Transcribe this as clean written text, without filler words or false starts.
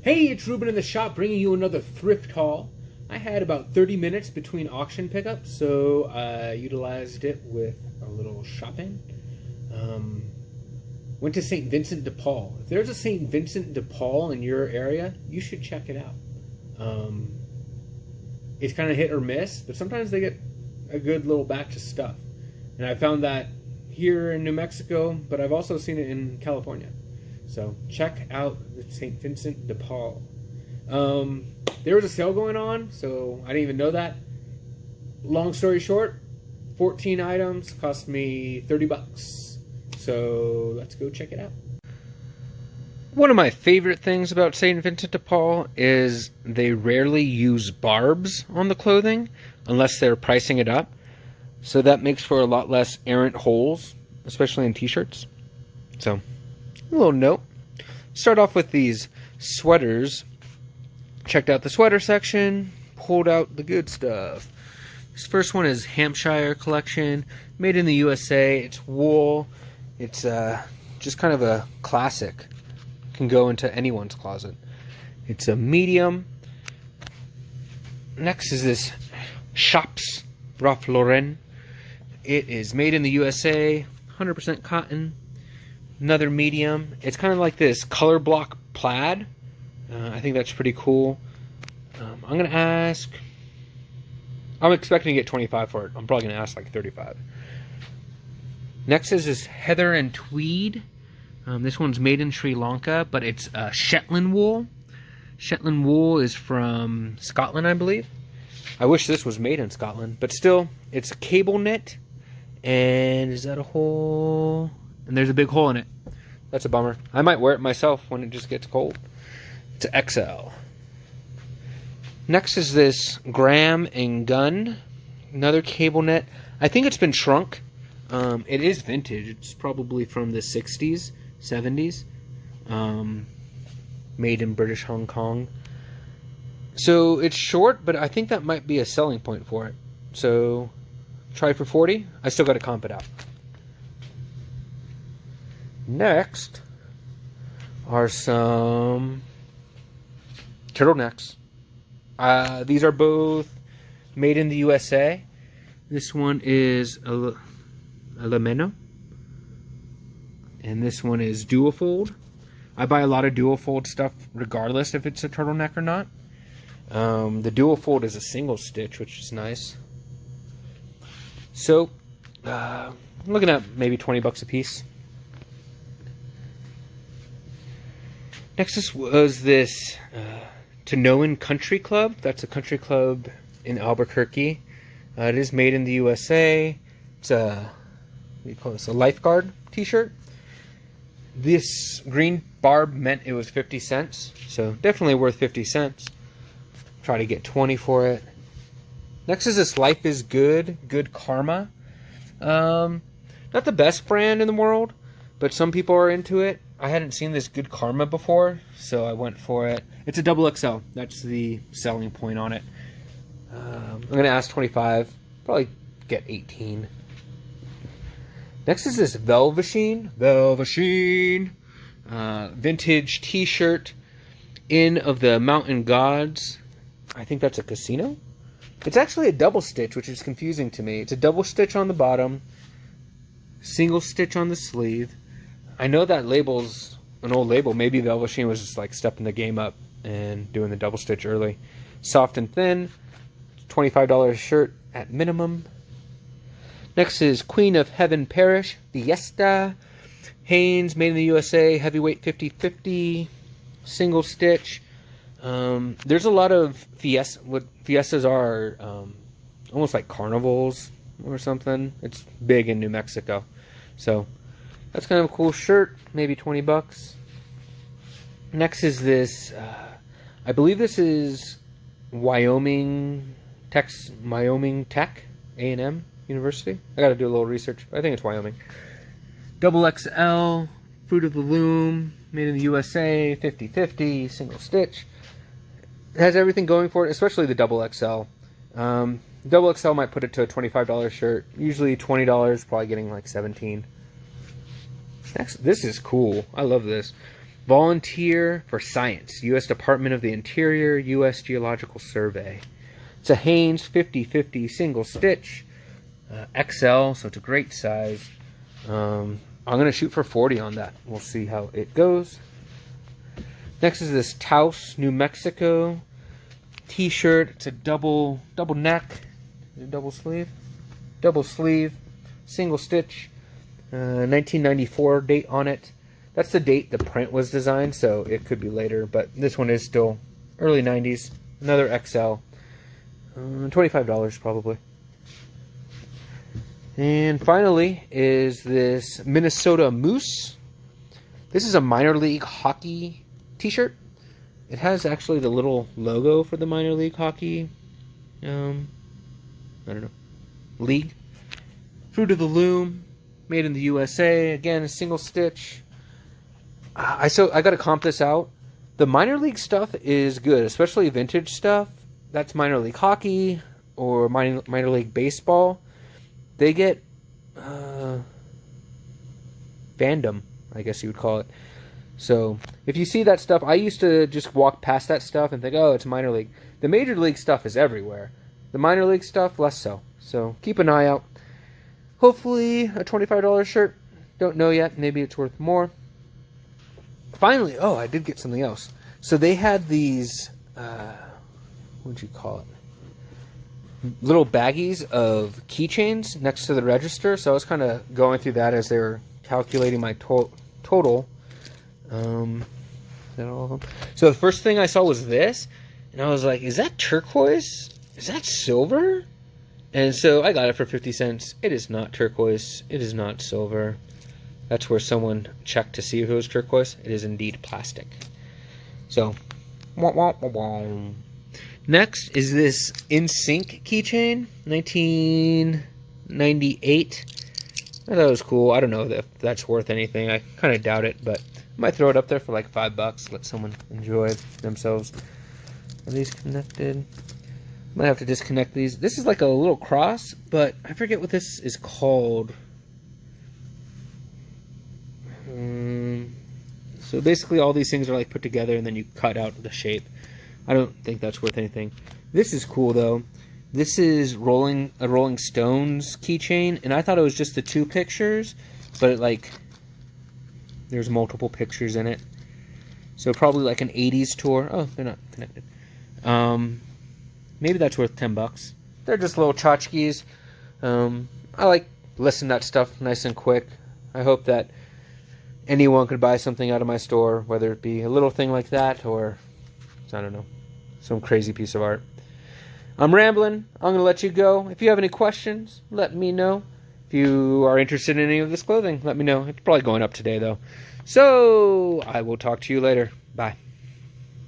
Hey, it's Ruben in the shop bringing you another thrift haul. I had about 30 minutes between auction pickups, so I utilized it with a little shopping. Went to St. Vincent de Paul. If there's a St. Vincent de Paul in your area, you should check it out. It's kind of hit or miss, but sometimes they get a good little batch of stuff. And I found that here in New Mexico, but I've also seen it in California. So check out the St. Vincent de Paul. There was a sale going on, so I didn't even know that. Long story short, 14 items cost me 30 bucks. So let's go check it out. One of my favorite things about St. Vincent de Paul is they rarely use barbs on the clothing unless they're pricing it up. So that makes for a lot less errant holes, especially in t-shirts. So, a little note. Start off with these sweaters. Checked out the sweater section, pulled out the good stuff. This first one is Hampshire collection, made in the USA. It's wool. It's just kind of a classic. Can go into anyone's closet. It's a medium. Next is this Shops Ralph Lauren. It is made in the USA, 100% cotton. Another medium. It's kind of like this color block plaid. I think that's pretty cool. I'm going to ask... I'm expecting to get 25 for it. I'm probably going to ask like 35. Next is this Heather and Tweed. This one's made in Sri Lanka, but it's Shetland wool. Shetland wool is from Scotland, I believe. I wish this was made in Scotland, but still, it's a cable knit. And is that a hole? And there's a big hole in it. That's a bummer. I might wear it myself when it just gets cold. It's an XL. Next is this Graham and Gunn. Another cable knit. I think it's been shrunk. It is vintage. It's probably from the 60s, 70s. Made in British Hong Kong. So it's short, but I think that might be a selling point for it. So try for 40. I still got to comp it out. Next are some turtlenecks. These are both made in the USA. This one is a lameno, and this one is dual fold. I buy a lot of dual fold stuff regardless if it's a turtleneck or not. The dual fold is a single stitch, which is nice. So, I'm looking at maybe 20 bucks a piece. Next was this Tanoan Country Club. That's a country club in Albuquerque. It is made in the USA. It's a, what do you call this? A lifeguard t-shirt. This green barb meant it was 50 cents. So definitely worth 50 cents. Try to get 20 for it. Next is this Life is Good, Good Karma. Not the best brand in the world, but some people are into it. I hadn't seen this Good Karma before, so I went for it. It's a double XL. That's the selling point on it. I'm going to ask 25. Probably get 18. Next is this Velveteen. Vintage t-shirt. Inn of the Mountain Gods. I think that's a casino. It's actually a double stitch, which is confusing to me. It's a double stitch on the bottom. Single stitch on the sleeve. I know that label's an old label. Maybe Velveteen was just like stepping the game up and doing the double stitch early. Soft and thin. $25 shirt at minimum. Next is Queen of Heaven Parish. Fiesta. Hanes, made in the USA. Heavyweight 50-50. Single stitch. There's a lot of fiestas. What fiestas are almost like carnivals or something. It's big in New Mexico. So that's kind of a cool shirt. Maybe 20 bucks. Next is this. I believe this is Wyoming Tech, A&M University. I got to do a little research. I think it's Wyoming. Double XL, Fruit of the Loom, made in the USA, 50-50, single stitch. It has everything going for it, especially the double XL. Double XL might put it to a $25 shirt. Usually $20, probably getting like 17. Next, this is cool. I love this. Volunteer for Science, U.S. Department of the Interior, U.S. Geological Survey. It's a Hanes 50/50 single stitch, XL, so it's a great size. I'm going to shoot for 40 on that. We'll see how it goes. Next is this Taos, New Mexico t-shirt. It's a double neck, double sleeve, single stitch, 1994 date on it. That's the date the print was designed, so it could be later, but this one is still early 90s. Another XL, $25 probably. And finally is this Minnesota Moose. This is a minor league hockey t-shirt. It has actually the little logo for the minor league hockey, I don't know, league. Fruit of the Loom, made in the USA. Again, a single stitch. I got to comp this out. The minor league stuff is good, especially vintage stuff. That's minor league hockey or minor league baseball. They get fandom, I guess you would call it. So if you see that stuff, I used to just walk past that stuff and think, oh, it's minor league. The major league stuff is everywhere. The minor league stuff, less so. So keep an eye out. Hopefully a $25 shirt. Don't know yet. Maybe it's worth more. Finally, oh, I did get something else. So they had these, what'd you call it? Little baggies of keychains next to the register. So I was kind of going through that as they were calculating my total. Is that all of them? So the first thing I saw was this, and I was like, is that turquoise? Is that silver? And so I got it for 50 cents. It is not turquoise. It is not silver. That's where someone checked to see if it was turquoise. It is indeed plastic. So, next is this In Sync keychain, 1998. I thought it was cool. I don't know if that's worth anything. I kind of doubt it, but I might throw it up there for like $5. Let someone enjoy themselves. Are these connected? Might have to disconnect these. This is like a little cross, but I forget what this is called. So basically all these things are like put together and then you cut out the shape. I don't think that's worth anything. This is cool though. This is a Rolling Stones keychain, and I thought it was just the two pictures, but there's multiple pictures in it. So probably like an 80s tour. Oh, they're not connected. Maybe that's worth $10. They're just little tchotchkes. I like listing that stuff nice and quick. I hope that anyone could buy something out of my store, whether it be a little thing like that or, I don't know, some crazy piece of art. I'm rambling. I'm going to let you go. If you have any questions, let me know. If you are interested in any of this clothing, let me know. It's probably going up today, though. So, I will talk to you later. Bye.